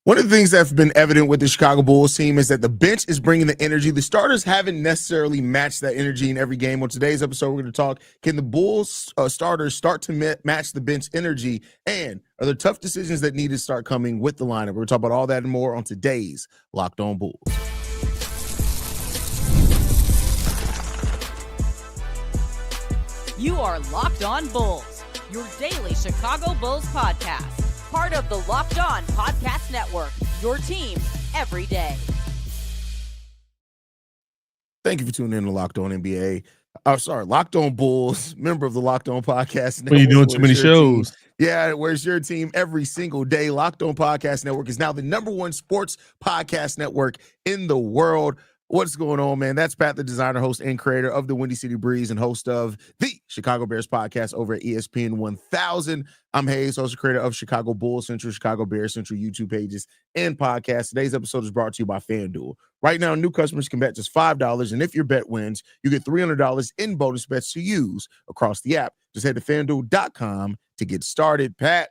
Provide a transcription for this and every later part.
One of the things that's been evident with the Chicago Bulls team is that the bench is bringing the energy. The starters haven't necessarily matched that energy in every game. On today's episode, we're going to talk, can the Bulls starters start to match the bench energy? And are there tough decisions that need to start coming with the lineup? We're going to talk about all that and more on today's Locked On Bulls. You are Locked On Bulls, your daily Chicago Bulls podcast. Part of the Locked On Podcast Network, your team every day. Thank you for tuning in to Locked On NBA. Locked On Bulls, member of the Locked On Podcast Network. When you're doing too many shows. Team? Yeah, where's your team every single day? Locked On Podcast Network is now the #1 sports podcast network in the world. What's going on, man? That's Pat, the designer, host, and creator of the Windy City Breeze and host of the Chicago Bears podcast over at ESPN 1000. I'm Haize, host and creator of Chicago Bulls Central, Chicago Bears Central YouTube pages and podcasts. Today's episode is brought to you by FanDuel. Right now, new customers can bet just $5, and if your bet wins, you get $300 in bonus bets to use across the app. Just head to FanDuel.com to get started. Pat,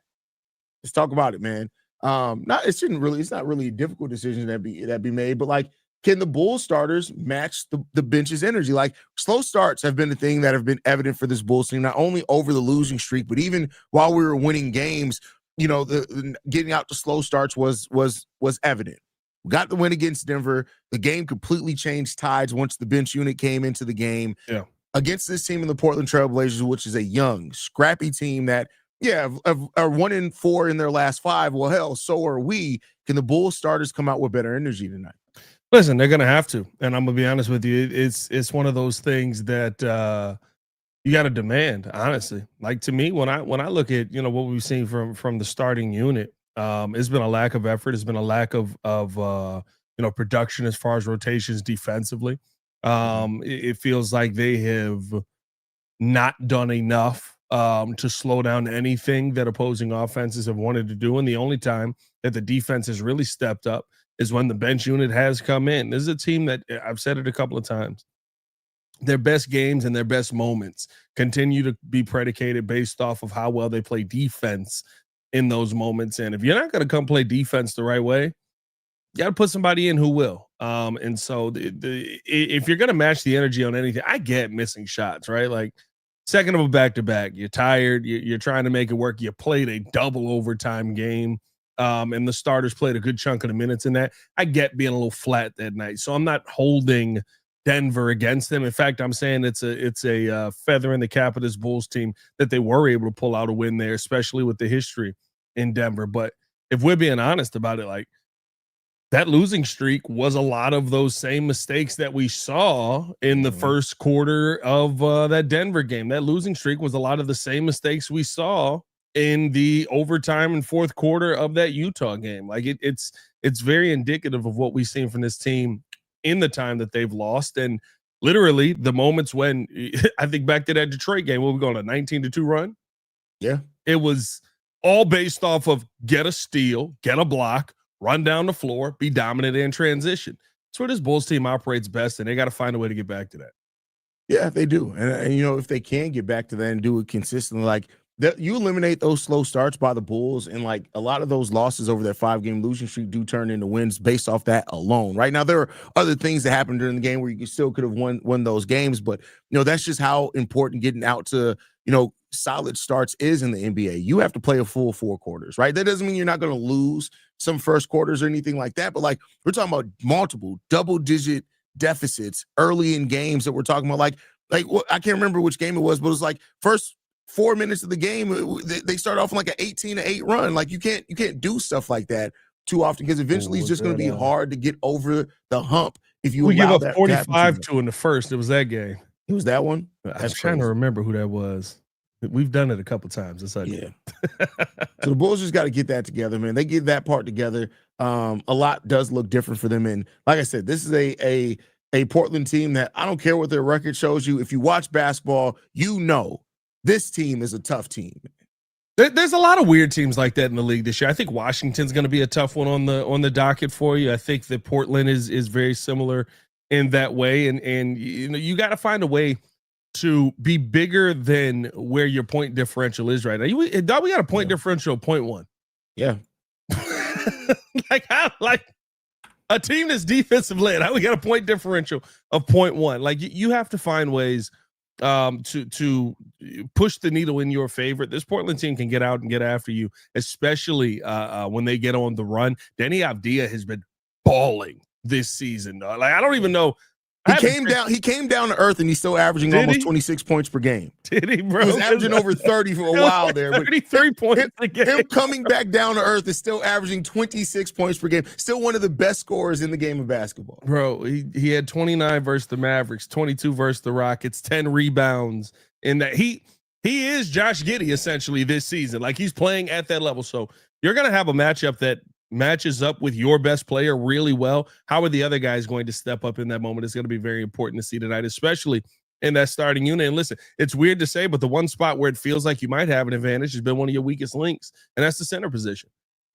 let's talk about it, man. It's not really a difficult decision that be made, but like, can the Bulls starters match the bench's energy? Like, slow starts have been the thing that have been evident for this Bulls team, not only over the losing streak, but even while we were winning games, you know, the getting out to slow starts was evident. We got the win against Denver. The game completely changed tides once the bench unit came into the game. Yeah. Against this team in the Portland Trail Blazers, which is a young, scrappy team that, are 1-4 in their last 5. Well, hell, so are we. Can the Bulls starters come out with better energy tonight? Listen, they're going to have to, and I'm going to be honest with you. It's one of those things that you got to demand, honestly. Like, to me, when I look at, you know, what we've seen from the starting unit, it's been a lack of effort. It's been a lack of production as far as rotations defensively. It feels like they have not done enough to slow down anything that opposing offenses have wanted to do, and the only time that the defense has really stepped up is when the bench unit has come in. This is a team that, I've said it a couple of times, their best games and their best moments continue to be predicated based off of how well they play defense in those moments. And if you're not going to come play defense the right way, you got to put somebody in who will. And so if you're going to match the energy on anything, I get missing shots, right? Like, second of a back-to-back, you're tired, you're trying to make it work. You played a double overtime game. And the starters played a good chunk of the minutes in that. I get being a little flat that night, so I'm not holding Denver against them. In fact, I'm saying it's a feather in the cap of this Bulls team that they were able to pull out a win there, especially with the history in Denver. But if we're being honest about it, like, that losing streak was a lot of those same mistakes that we saw in the first quarter of that Denver game. That losing streak was a lot of the same mistakes we saw in the overtime and fourth quarter of that Utah game. Like, it's very indicative of what we've seen from this team in the time that they've lost. And literally the moments when I think back to that Detroit game, where we going a 19-2 run. Yeah. It was all based off of get a steal, get a block, run down the floor, be dominant in transition. That's where this Bulls team operates best, and they got to find a way to get back to that. Yeah, they do. And you know, if they can get back to that and do it consistently, like, that, you eliminate those slow starts by the Bulls, and like a lot of those losses over that 5-game losing streak do turn into wins based off that alone. Right now, there are other things that happened during the game where you still could have won those games, but you know, that's just how important getting out to, you know, solid starts is in the NBA. You have to play a full 4 quarters, right? That doesn't mean you're not going to lose some first quarters or anything like that, but like, we're talking about multiple double-digit deficits early in games that we're talking about. Like I can't remember which game it was, but it was like first 4 minutes of the game, they start off like an 18-8 run. Like, you can't do stuff like that too often, because eventually it's just going to be hard to get over the hump if you give allow up that 45-2 in the first. It was that game. It was that one. I was trying to remember who that was. We've done it a couple times. It's like, yeah. So the Bulls just got to get that together, man. They get that part together. A lot does look different for them, and like I said, this is a Portland team that, I don't care what their record shows you. If you watch basketball, you know this team is a tough team. There's a lot of weird teams like that in the league this year. I think Washington's going to be a tough one on the docket for you. I think that Portland is very similar in that way, and you know, you got to find a way to be bigger than where your point differential is right now. We got a point differential of 0.1. Yeah. like a team that's defensive led. How we got a point differential of 0.1. Like you have to find ways to push the needle in your favor. This Portland team can get out and get after you, especially when they get on the run. Danny Avdija has been balling this season. Like I don't even know. He came down to earth, and he's still averaging almost 26 points per game. Did he, bro? He was averaging over 30 for a while there. 33 points a game. Him coming back down to earth is still averaging 26 points per game. Still one of the best scorers in the game of basketball. Bro, he had 29 versus the Mavericks, 22 versus the Rockets, 10 rebounds. In that he is Josh Giddey essentially this season. Like he's playing at that level. So you're gonna have a matchup that matches up with your best player really well. How are the other guys going to step up in that moment? It's going to be very important to see tonight, especially in that starting unit. And listen, it's weird to say, but the one spot where it feels like you might have an advantage has been one of your weakest links, and that's the center position.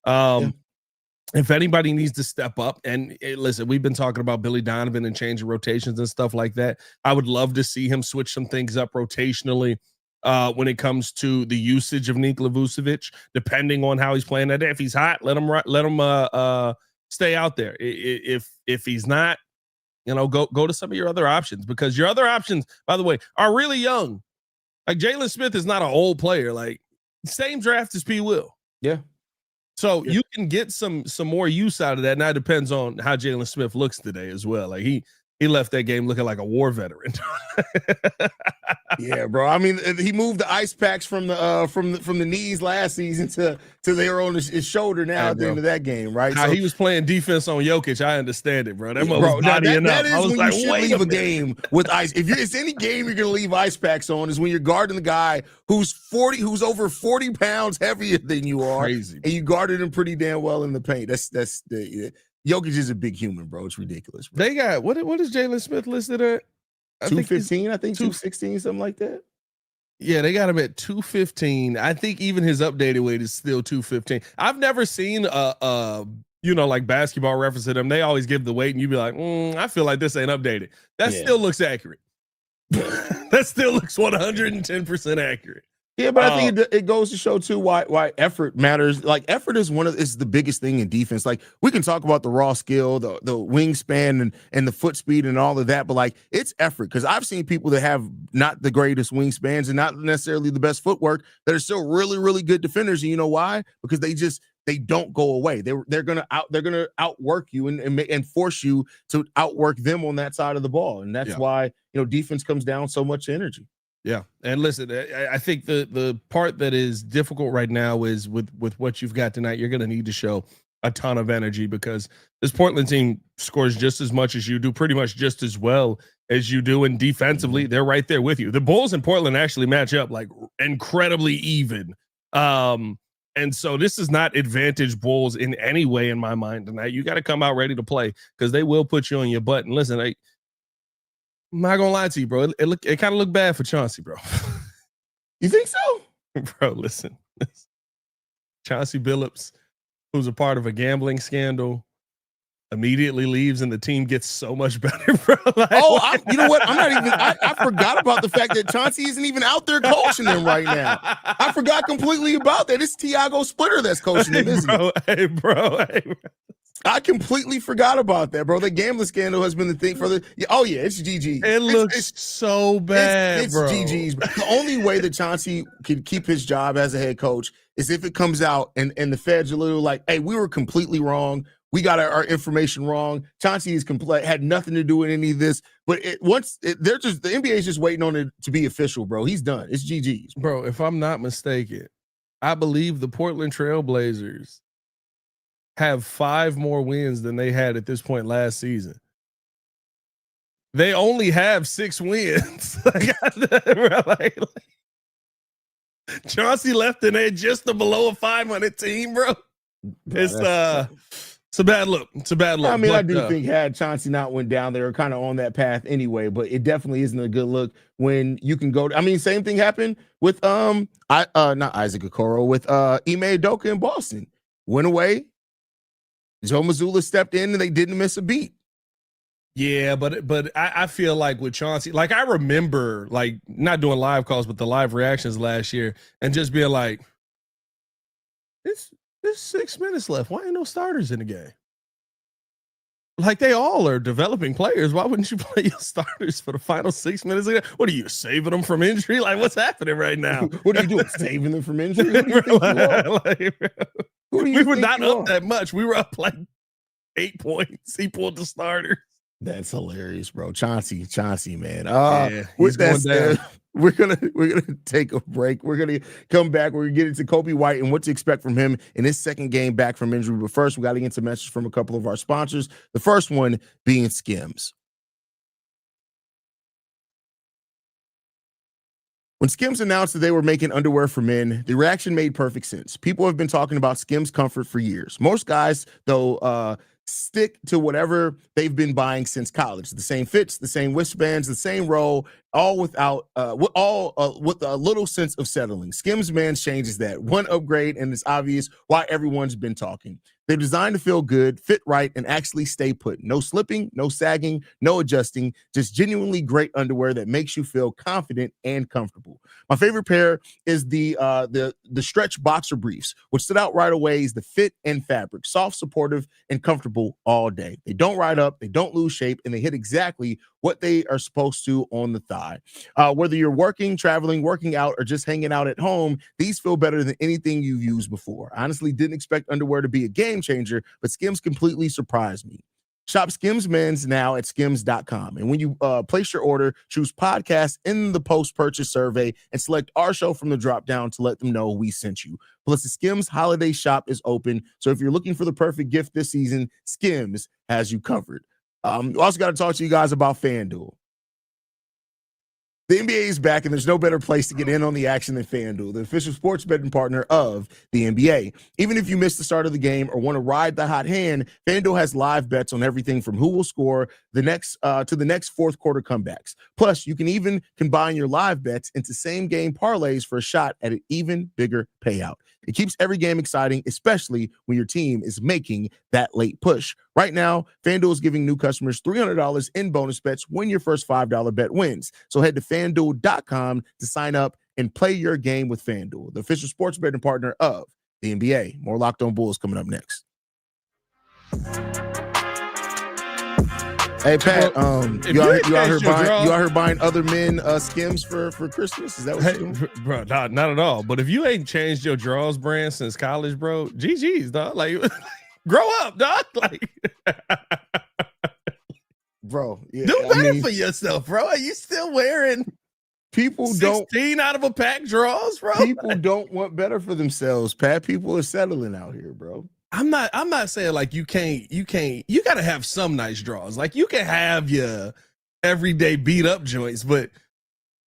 If anybody needs to step up, and listen, we've been talking about Billy Donovan and changing rotations and stuff like that. I would love to see him switch some things up rotationally when it comes to the usage of Nikola Vucevic, depending on how he's playing that day. If he's hot, let him stay out there. If he's not, go to some of your other options, because your other options, by the way, are really young. Like Jalen Smith is not an old player. Like same draft as P. Will. Yeah. So you can get some more use out of that. Now it depends on how Jalen Smith looks today as well. Like he left that game looking like a war veteran. Yeah, bro. I mean, he moved the ice packs from the knees last season to they were on his shoulder now at the end of that game, right? How so, he was playing defense on Jokic, I understand it, bro. That was bodying up. That is when you should leave a game with ice. If it's any game you're gonna leave ice packs on, is when you're guarding the guy who's over 40 pounds heavier than you are, crazy, and you guarded him pretty damn well in the paint. Jokic is a big human, bro. It's ridiculous. Bro. They got what is Jalen Smith listed at? 215, I think 216, something like that. Yeah, they got him at 215. I think even his updated weight is still 215. I've never seen like basketball reference to them. They always give the weight, and you be like, I feel like this ain't updated. That still looks accurate. That still looks 110% accurate. Yeah, but I think it goes to show too why effort matters. Like effort is the biggest thing in defense. Like we can talk about the raw skill, the wingspan and the foot speed and all of that, but like it's effort. Because I've seen people that have not the greatest wingspans and not necessarily the best footwork that are still really, really good defenders. And you know why? Because they don't go away. They're gonna outwork you and force you to outwork them on that side of the ball. And that's why defense comes down so much energy. Yeah. And listen, I think the part that is difficult right now is with what you've got tonight, you're going to need to show a ton of energy, because this Portland team scores just as much as you do, pretty much just as well as you do. And defensively, they're right there with you. The Bulls and Portland actually match up like incredibly even. And so this is not advantage Bulls in any way in my mind tonight. You got to come out ready to play, because they will put you on your butt. And listen, I'm not gonna lie to you, bro. It kind of looked bad for Chauncey, bro. You think so? Bro, listen. Chauncey Billups, who's a part of a gambling scandal, immediately leaves, and the team gets so much better, bro. You know what? I'm not even. I forgot about the fact that Chauncey isn't even out there coaching them right now. I forgot completely about that. It's Tiago Splitter that's coaching them, isn't it? Hey, bro. I completely forgot about that, bro. The gambling scandal has been the thing for the. It's GG. It looks so bad, it's bro. GG's. The only way that Chauncey can keep his job as a head coach is if it comes out and the feds are literally like, "Hey, we were completely wrong. We got our information wrong. Chauncey had nothing to do with any of this." But the NBA is just waiting on it to be official, bro. He's done. It's GG's, bro. If I'm not mistaken, I believe the Portland Trail Blazers have 5 more wins than they had at this point last season. They only have 6 wins. Chauncey left and they're just below a 500 team, bro. It's a bad look. It's a bad look. I mean, I do think had Chauncey not went down, they were kind of on that path anyway, but it definitely isn't a good look when you can go. I mean, same thing happened with not Isaac Okoro, with Ime Udoka in Boston. Went away. Joe Mazzulla stepped in and they didn't miss a beat. Yeah, but I feel like with Chauncey, like I remember like not doing live calls, but the live reactions last year and just being like, There's 6 minutes left. Why ain't no starters in the game? Like, they all are developing players. Why wouldn't you play your starters for the final 6 minutes? What are you, saving them from injury? Like, what's happening right now? What are you doing? Saving them from injury? Who do you think you are? We were not up that much. We were up like 8 points. He pulled the starters. That's hilarious, bro. Chauncey, man. With that said, we're gonna take a break. We're gonna come back. We're gonna get into Coby White and what to expect from him in his second game back from injury. But first, we got to get some messages from a couple of our sponsors. The first one being Skims. When Skims announced that they were making underwear for men, the reaction made perfect sense. People have been talking about Skims comfort for years. Most guys, though, stick to whatever they've been buying since college. The same fits, the same wristbands, the same roll, all with a little sense of settling. Skims Man changes that. One upgrade, and it's obvious why everyone's been talking. They're designed to feel good, fit right, and actually stay put. No slipping, no sagging, no adjusting, just genuinely great underwear that makes you feel confident and comfortable. My favorite pair is the stretch boxer briefs, which stood out right away is the fit and fabric, soft, supportive, and comfortable all day. They don't ride up, they don't lose shape, and they hit exactly what they are supposed to on the thigh. Whether you're working, traveling, working out, or just hanging out at home, these feel better than anything you've used before. I honestly didn't expect underwear to be a game changer, but Skims completely surprised me. Shop Skims Men's now at skims.com. And when you place your order, choose podcast in the post-purchase survey and select our show from the drop-down to let them know we sent you. Plus, the Skims holiday shop is open. So if you're looking for the perfect gift this season, Skims has you covered. We also got to talk to you guys about FanDuel. The NBA is back, and there's no better place to get in on the action than FanDuel, the official sports betting partner of the NBA. Even if you missed the start of the game or want to ride the hot hand, FanDuel has live bets on everything from who will score the next to the next fourth quarter comebacks. Plus, you can even combine your live bets into same-game parlays for a shot at an even bigger payout. It keeps every game exciting, especially when your team is making that late push. Right now, FanDuel is giving new customers $300 in bonus bets when your first $5 bet wins. So head to FanDuel.com to sign up and play your game with FanDuel, the official sports betting partner of the NBA. More Locked On Bulls coming up next. Hey Pat, you out here buying other men Skims for Christmas? Is that what you're doing? Bro, not at all. But if you ain't changed your draws brand since college, bro, GG's, dog. Like, grow up, dog. Like, bro, yeah, do better for yourself, bro. Are you still wearing people 16 out of a pack draws, bro? People don't want better for themselves, Pat. People are settling out here, bro. I'm not saying like you gotta have some nice draws. Like, you can have your everyday beat up joints, but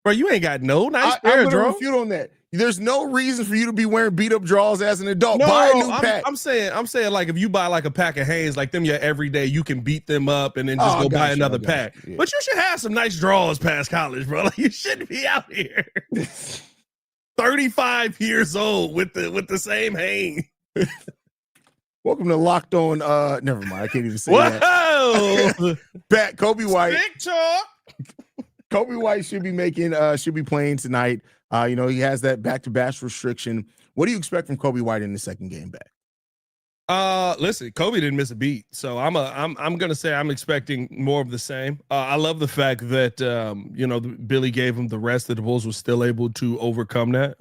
bro, you ain't got no nice pair of draws. Refute on that. There's no reason for you to be wearing beat up draws as an adult. Buy a new pack. I'm saying like if you buy like a pack of Haize, like them your everyday, you can beat them up and then just go buy another pack. Yeah. But you should have some nice draws past college, bro. Like, you shouldn't be out here 35 years old with the same Haize. Welcome to Locked On. Never mind. I can't even say that. Pat, Coby White. Coby White should be playing tonight. He has that back-to-back restriction. What do you expect from Coby White in the second game back? Listen, Coby didn't miss a beat, so I'm gonna say I'm expecting more of the same. I love the fact that Billy gave him the rest that the Bulls were still able to overcome that.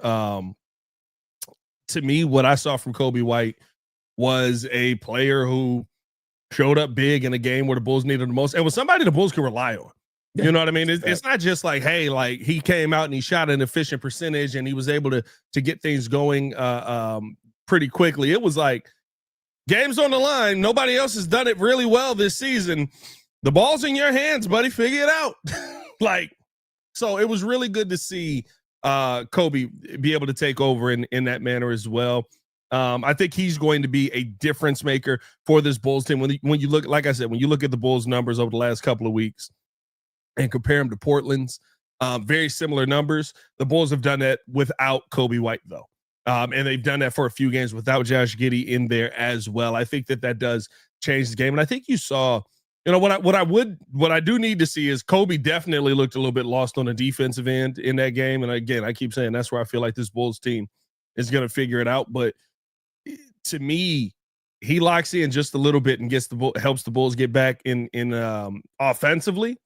To me, what I saw from Coby White was a player who showed up big in a game where the Bulls needed the most, and was somebody the Bulls could rely on. You know what I mean? It's not just like, hey, like he came out and he shot an efficient percentage and he was able to get things going pretty quickly. It was like, game's on the line. Nobody else has done it really well this season. The ball's in your hands, buddy. Figure it out. So it was really good to see Coby be able to take over in that manner as well. I think he's going to be a difference maker for this Bulls team. When you look, like I said, when you look at the Bulls numbers over the last couple of weeks and compare them to Portland's, very similar numbers. The Bulls have done that without Coby White, though. And they've done that for a few games without Josh Giddey in there as well. I think that does change the game. And I think you saw, what I do need to see is Coby definitely looked a little bit lost on the defensive end in that game. And again, I keep saying that's where I feel like this Bulls team is going to figure it out. But to me, he locks in just a little bit and helps the Bulls get back in offensively.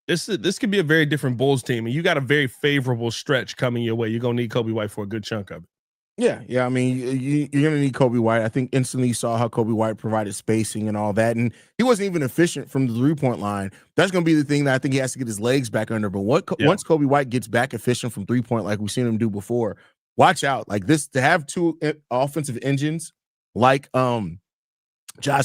This could be a very different Bulls team, and you got a very favorable stretch coming your way. You're gonna need Coby White for a good chunk of it. Yeah. I mean, you're going to need Coby White. I think instantly you saw how Coby White provided spacing and all that, and he wasn't even efficient from the 3-point line. That's going to be the thing that I think he has to get his legs back under. But once Coby White gets back efficient from 3-point, like we've seen him do before, watch out. Like this, to have two offensive engines like Josh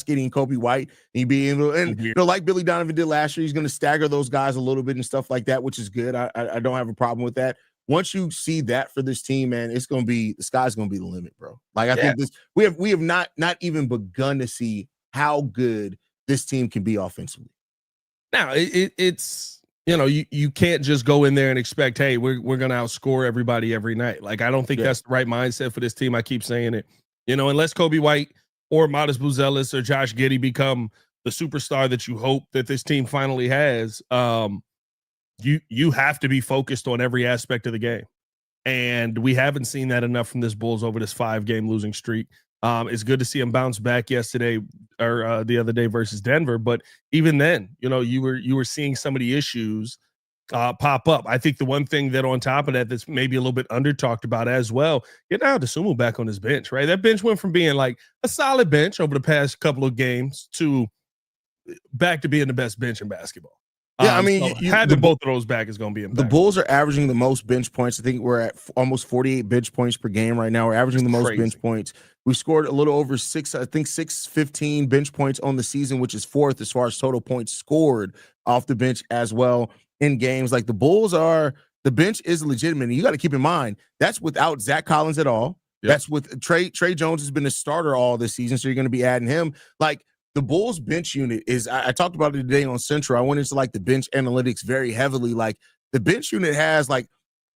Giddey and Coby White, and you be able, and like Billy Donovan did last year, he's going to stagger those guys a little bit and stuff like that, which is good. I don't have a problem with that. Once you see that for this team, man, it's going to be, the sky's going to be the limit, bro. Like I think we have not even begun to see how good this team can be offensively. Now it's you can't just go in there and expect, hey, we're going to outscore everybody every night. Like I don't think that's the right mindset for this team. I keep saying it, unless Coby White or Modest Buzelis or Josh Giddey become the superstar that you hope that this team finally has. You have to be focused on every aspect of the game. And we haven't seen that enough from this Bulls over this 5-game losing streak. It's good to see him bounce back yesterday or the other day versus Denver. But even then, you were seeing some of the issues pop up. I think the one thing that on top of that that's maybe a little bit under talked about as well, get now DeSumo back on his bench, right? That bench went from being like a solid bench over the past couple of games to back to being the best bench in basketball. Yeah, I mean, so having both of those back is going to be impactful. The Bulls are averaging the most bench points. I think we're at almost 48 bench points per game right now. We're averaging the most bench points. We scored a little over 615 bench points on the season, which is 4th as far as total points scored off the bench as well in games. Like the Bulls the bench is legitimate. And you got to keep in mind, that's without Zach Collins at all. Yep. That's with Trey Jones has been a starter all this season, so you're going to be adding him. Like, the Bulls bench unit is, I talked about it today on Central. I went into like the bench analytics very heavily. Like the bench unit has like,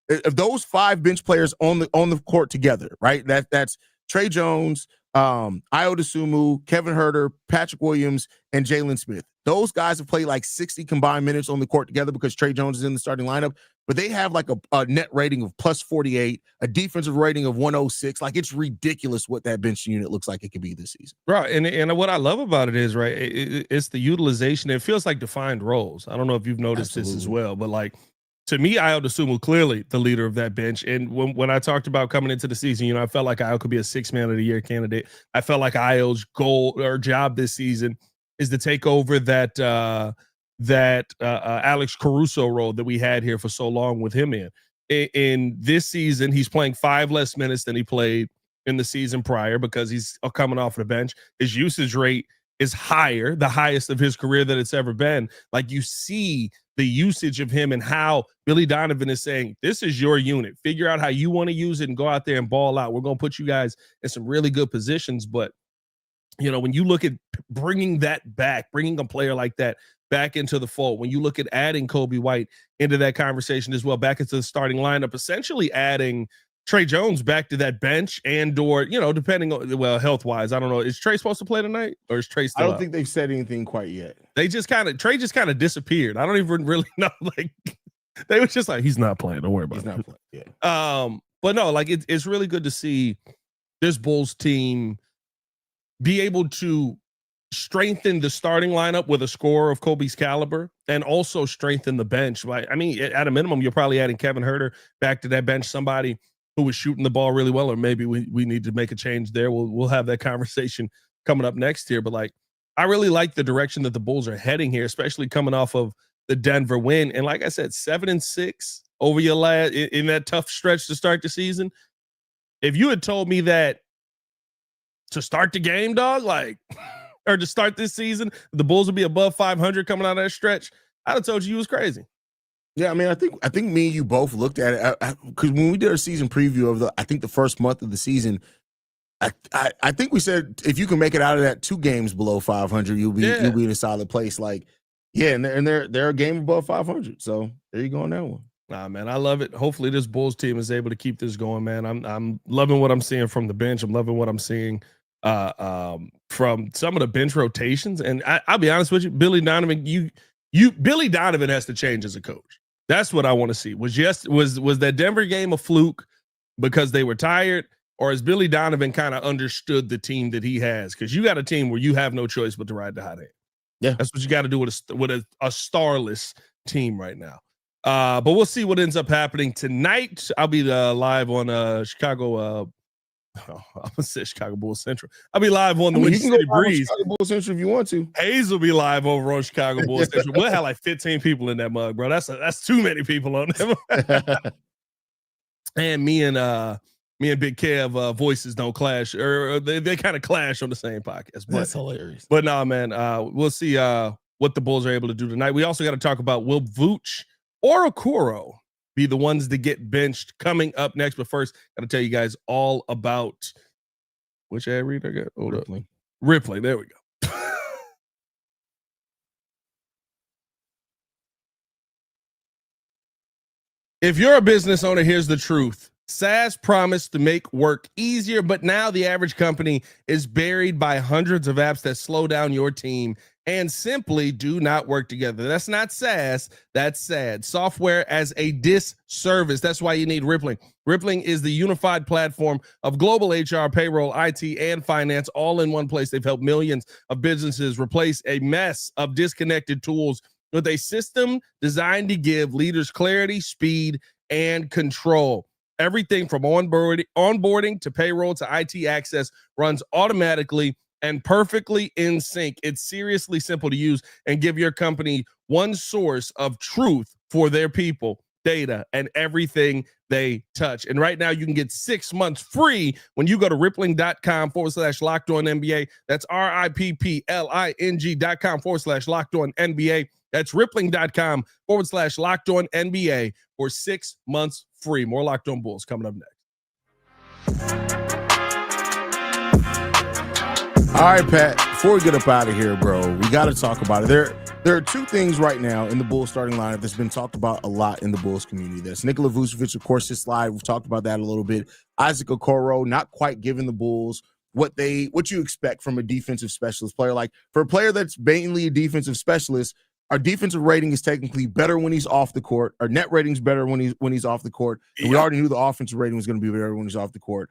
if those 5 bench players on the court together, right? That's Trey Jones, Ayo DeSumo, Kevin Huerter, Patrick Williams, and Jalen Smith. Those guys have played like 60 combined minutes on the court together because Trey Jones is in the starting lineup. But they have like a net rating of plus 48, a defensive rating of 106. Like it's ridiculous what that bench unit looks like it could be this season. Right. And what I love about it is, right, it's the utilization. It feels like defined roles. I don't know if you've noticed this as well, but like to me, Ayo DeSumo clearly the leader of that bench. And when I talked about coming into the season, I felt like Ayo could be a 6 man of the year candidate. I felt like Ayo's goal or job this season is to take over that Alex Caruso role that we had here for so long with him in this season. He's playing 5 less minutes than he played in the season prior because he's coming off the bench. His usage rate is higher, the highest of his career that it's ever been. Like you see the usage of him and how Billy Donovan is saying, this is your unit. Figure out how you want to use it and go out there and ball out. We're going to put you guys in some really good positions. But, when you look at bringing that back, bringing a player like that back into the fold, when you look at adding Coby White into that conversation as well, back into the starting lineup, essentially adding Trey Jones back to that bench or, depending on, health-wise, I don't know. Is Trey supposed to play tonight or is Trey still I don't think they've said anything quite yet. Trey just kind of disappeared. I don't even really know. Like they were just like, he's not playing. Don't worry about it. He's not playing. Yeah. But no, like it's really good to see this Bulls team be able to strengthen the starting lineup with a scorer of Kobe's caliber and also strengthen the bench. Right? I mean, at a minimum, you're probably adding Kevin Huerter back to that bench, somebody who was shooting the ball really well, or maybe we need to make a change there. We'll have that conversation coming up next year. But like, I really like the direction that the Bulls are heading here, especially coming off of the Denver win. And like I said, 7-6 over your last in that tough stretch to start the season. If you had told me that to start the game, dog, like, or to start this season, the Bulls would be above 500 coming out of that stretch, I'd have told you was crazy. Yeah, I mean, I think me and you both looked at it because when we did our season preview of the first month of the season, I think we said if you can make it out of that 2 games below 500, you'll be in a solid place. Like, yeah, and they're a game above 500. So there you go on that one. Nah, man, I love it. Hopefully this Bulls team is able to keep this going, man. I'm loving what I'm seeing from the bench. I'm loving what I'm seeing from some of the bench rotations. And I'll be honest with you, Billy Donovan, Billy Donovan has to change as a coach. That's what I want to see. Was that Denver game a fluke because they were tired, or has Billy Donovan kind of understood the team that he has? Because you got a team where you have no choice but to ride the hot hand. Yeah, that's what you got to do with a starless team right now. But we'll see what ends up happening tonight. I'll be live on Chicago. I'm gonna say Chicago Bulls Central. I'll be live on the Windy City Breeze. Chicago Bulls Central if you want to. Haize will be live over on Chicago Bulls Central. We'll have like 15 people in that mug, bro. That's too many people on them. And me and Big Kev voices don't clash, or they kind of clash on the same podcast. But, that's hilarious. But no, man, we'll see what the Bulls are able to do tonight. We also got to talk about will Vooch or Okoro be the ones that get benched coming up next. But first, got to tell you guys all about which ad read I got. Hold up. Ripley. There we go. If you're a business owner, here's the truth. SaaS promised to make work easier, but now the average company is buried by hundreds of apps that slow down your team and simply do not work together. That's not SaaS, that's sad. Software as a disservice. That's why you need Rippling. Rippling is the unified platform of global HR, payroll, IT, and finance all in one place. They've helped millions of businesses replace a mess of disconnected tools with a system designed to give leaders clarity, speed, and control. Everything from onboarding to payroll to IT access runs automatically and perfectly in sync. It's seriously simple to use and give your company one source of truth for their people, data, and everything they touch. And right now you can get 6 months free when you go to rippling.com/LockedOnNBA. That's rippling.com/LockedOnNBA. That's rippling.com/LockedOnNBA for 6 months free. More Locked On Bulls coming up next. All right, Pat, before we get up out of here, bro, we got to talk about it. There are two things right now in the Bulls starting lineup that's been talked about a lot in the Bulls community. That's Nikola Vucevic, of course, his slide. We've talked about that a little bit. Isaac Okoro, not quite giving the Bulls what you expect from a defensive specialist player. Like, for a player that's mainly a defensive specialist, our defensive rating is technically better when he's off the court. Our net rating is better when he's off the court. And we already knew the offensive rating was going to be better when he's off the court.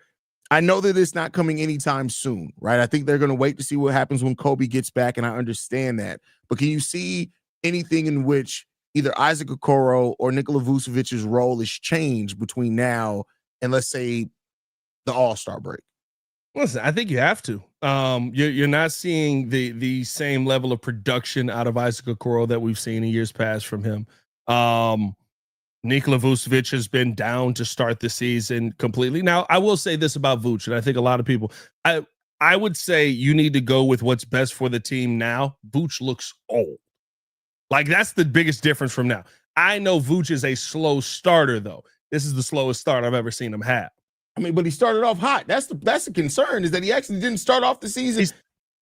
I know that it's not coming anytime soon, right? I think they're going to wait to see what happens when Coby gets back, and I understand that. But can you see anything in which either Isaac Okoro or Nikola Vucevic's role is changed between now and, let's say, the All-Star break? Listen, I think you have to. You're not seeing the same level of production out of Isaac Okoro that we've seen in years past from him. Nikola Vucevic has been down to start the season completely. Now, I will say this about Vooch, and I think a lot of people, I would say you need to go with what's best for the team now. Vooch looks old. Like, that's the biggest difference from now. I know Vooch is a slow starter, though. This is the slowest start I've ever seen him have. I mean, but he started off hot. That's the concern, is that he actually didn't start off the season.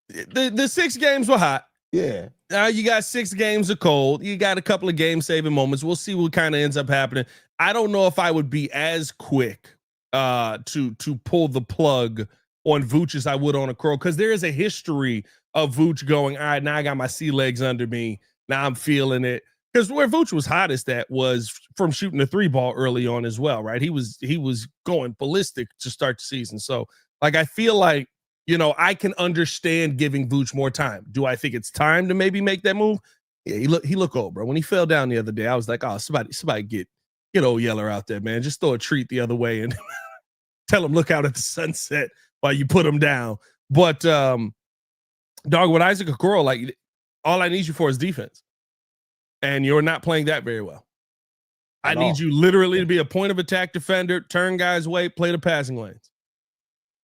The 6 games were hot. Yeah. Now you got 6 games of cold. You got a couple of game-saving moments. We'll see what kind of ends up happening. I don't know if I would be as quick to pull the plug on Vooch as I would on Okoro, because there is a history of Vooch going, all right, now I got my sea legs under me. Now I'm feeling it. Because where Vooch was hottest at was from shooting the 3-ball early on as well, right? He was going ballistic to start the season. So, like, I feel like, you know, I can understand giving Vooch more time. Do I think it's time to maybe make that move? Yeah, he look old, bro. When he fell down the other day, I was like, oh, somebody get old Yeller out there, man. Just throw a treat the other way and tell him look out at the sunset while you put him down. But dog, with Isaac Okoro, like, all I need you for is defense. And you're not playing that very well. I need you literally to be a point of attack defender, turn guys away, play the passing lanes.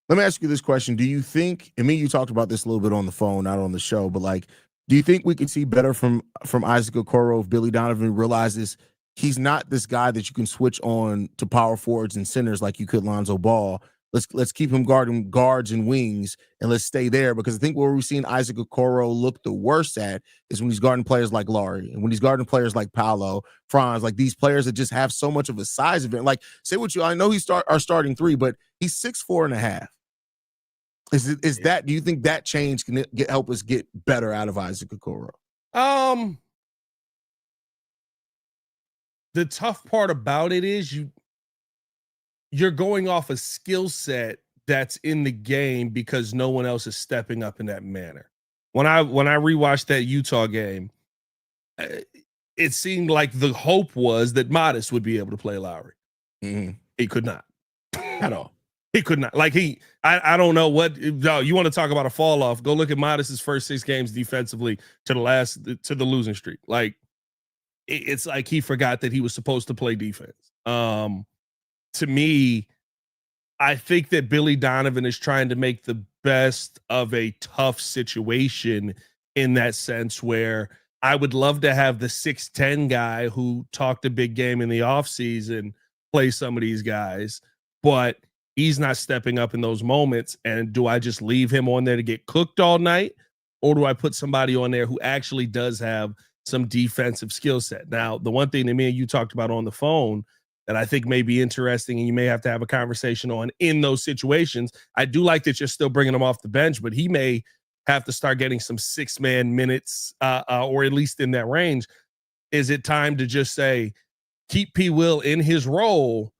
Let me ask you this question. Do you think, and me, you talked about this a little bit on the phone, not on the show, but like, do you think we could see better from Isaac Okoro if Billy Donovan realizes he's not this guy that you can switch on to power forwards and centers like you could Lonzo Ball? Let's keep him guarding guards and wings, and let's stay there, because I think where we've seen Isaac Okoro look the worst at is when he's guarding players like Laurie and when he's guarding players like Paolo, Franz, like these players that just have so much of a size event. Like, say what you, I know he's our starting 3, but he's 6'4.5". Is that, do you think that change can help us get better out of Isaac Okoro? The tough part about it is you're going off a skill set that's in the game because no one else is stepping up in that manner. When I rewatched that Utah game, it seemed like the hope was that Modest would be able to play Lowry. Mm-hmm. He could not At all. He could not. Like I don't know what. No, you want to talk about a fall off? Go look at Modest's first 6 games defensively to the losing streak. Like it's like he forgot that he was supposed to play defense. To me, I think that Billy Donovan is trying to make the best of a tough situation in that sense where I would love to have the 6'10 guy who talked a big game in the offseason play some of these guys, but he's not stepping up in those moments. And do I just leave him on there to get cooked all night? Or do I put somebody on there who actually does have some defensive skill set? Now, the one thing that me and you talked about on the phone that I think may be interesting and you may have to have a conversation on in those situations, I do like that you're still bringing him off the bench, but he may have to start getting some 6-man minutes or at least in that range. Is it time to just say, keep P. Will in his role,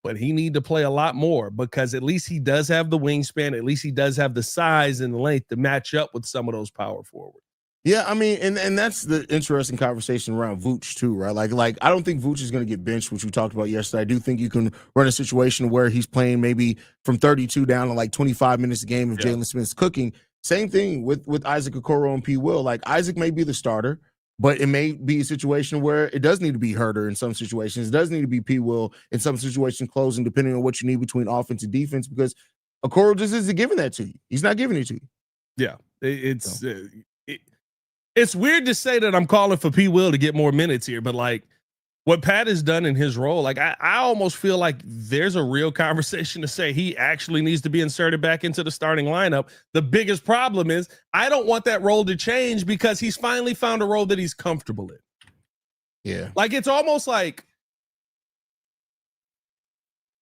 but he need to play a lot more because at least he does have the wingspan. At least he does have the size and the length to match up with some of those power forwards. Yeah, I mean, and that's the interesting conversation around Vooch too, right? Like I don't think Vooch is going to get benched, which we talked about yesterday. I do think you can run a situation where he's playing maybe from 32 down to like 25 minutes a game if Jalen Smith's cooking. Same thing with Isaac Okoro and P. Will. Like Isaac may be the starter, but it may be a situation where it does need to be Herter in some situations. It does need to be P. Will in some situations closing, depending on what you need between offense and defense, because Okoro just isn't giving that to you. He's not giving it to you. Yeah, it's weird to say that I'm calling for P. Will to get more minutes here, but like what Pat has done in his role, like I almost feel like there's a real conversation to say he actually needs to be inserted back into the starting lineup. The biggest problem is I don't want that role to change because he's finally found a role that he's comfortable in. Yeah. Like it's almost like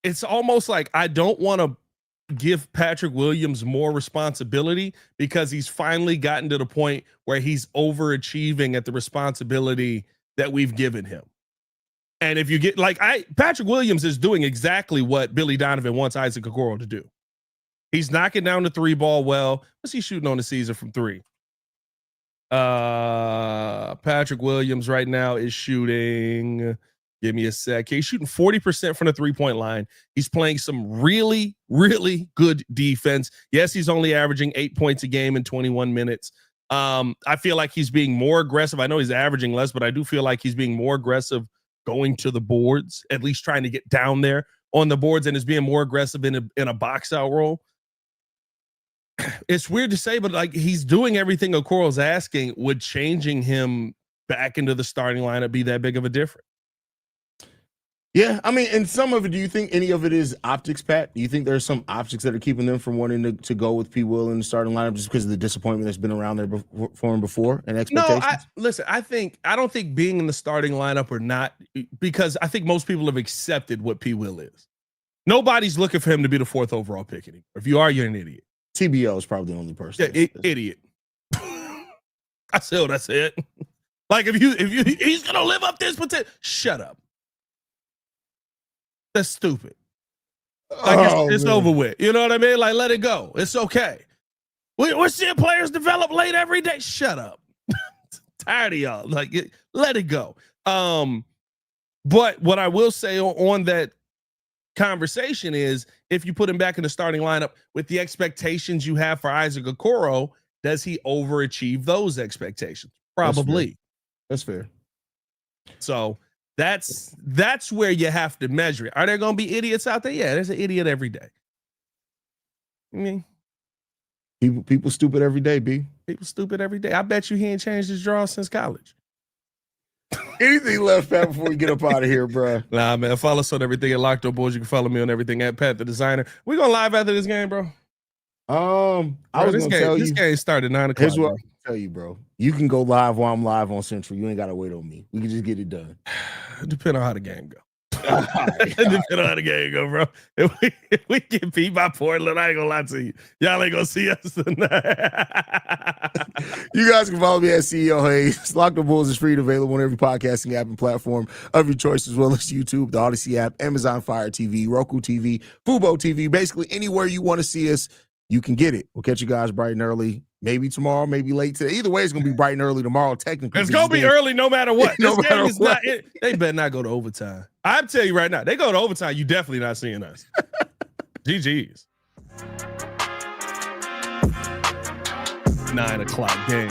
I don't want to give Patrick Williams more responsibility because he's finally gotten to the point where he's overachieving at the responsibility that we've given him. And if you get Patrick Williams is doing exactly what Billy Donovan wants Isaac Okoro to do. He's knocking down the 3 ball well. What's he shooting on the season from 3? Patrick Williams right now is shooting. Give me a sec. He's shooting 40% from the 3-point line. He's playing some really, really good defense. Yes, he's only averaging 8 points a game in 21 minutes. I feel like he's being more aggressive. I know he's averaging less, but I do feel like he's being more aggressive going to the boards, at least trying to get down there on the boards, and is being more aggressive in a box out role. It's weird to say, but like he's doing everything Okoro's asking. Would changing him back into the starting lineup be that big of a difference? Yeah, I mean, and some of it, do you think any of it is optics, Pat? Do you think there's some optics that are keeping them from wanting to go with P. Will in the starting lineup just because of the disappointment that's been around there for him before and expectations? No, I don't think being in the starting lineup or not, because I think most people have accepted what P. Will is. Nobody's looking for him to be the 4th overall pick anymore. If you are, you're an idiot. TBO is probably the only person. Yeah, idiot. That's it. Like if he's gonna live up this potential. Shut up. That's stupid. Like it's over with. You know what I mean? Like let it go. It's okay. We're seeing players develop late every day. Shut up. Tired of y'all. Like let it go. But what I will say on that conversation is if you put him back in the starting lineup with the expectations you have for Isaac Okoro, does he overachieve those expectations? Probably. That's fair. So that's where you have to measure it. Are there going to be idiots out there? Yeah, there's an idiot every day. I mean, people stupid every day, B. People stupid every day. I bet you he ain't changed his draw since college. Anything left, Pat, before we get up out of here, bro? Nah, man. Follow us on everything at Locked On Bulls. You can follow me on everything at Pat the Designer. We gonna live after this game, bro. This game started 9 o'clock. Here's what I'll tell you, bro. You can go live while I'm live on Central. You ain't gotta wait on me. We can just get it done. Depending on how the game go. Depending on how the game go, bro. If we get beat by Portland, I ain't gonna lie to you. Y'all ain't gonna see us tonight. You guys can follow me at CEO Haize. Locked On Bulls is free and available on every podcasting app and platform of your choice, as well as YouTube, the Odyssey app, Amazon Fire TV, Roku TV, Fubo TV. Basically, anywhere you want to see us, you can get it. We'll catch you guys bright and early. Maybe tomorrow, maybe late today. Either way, it's going to be bright and early tomorrow, technically. It's going to be early no matter what. No this matter game is what. not. They better not go to overtime. I'm telling you right now, they go to overtime, you definitely not seeing us. GG's. 9 o'clock game.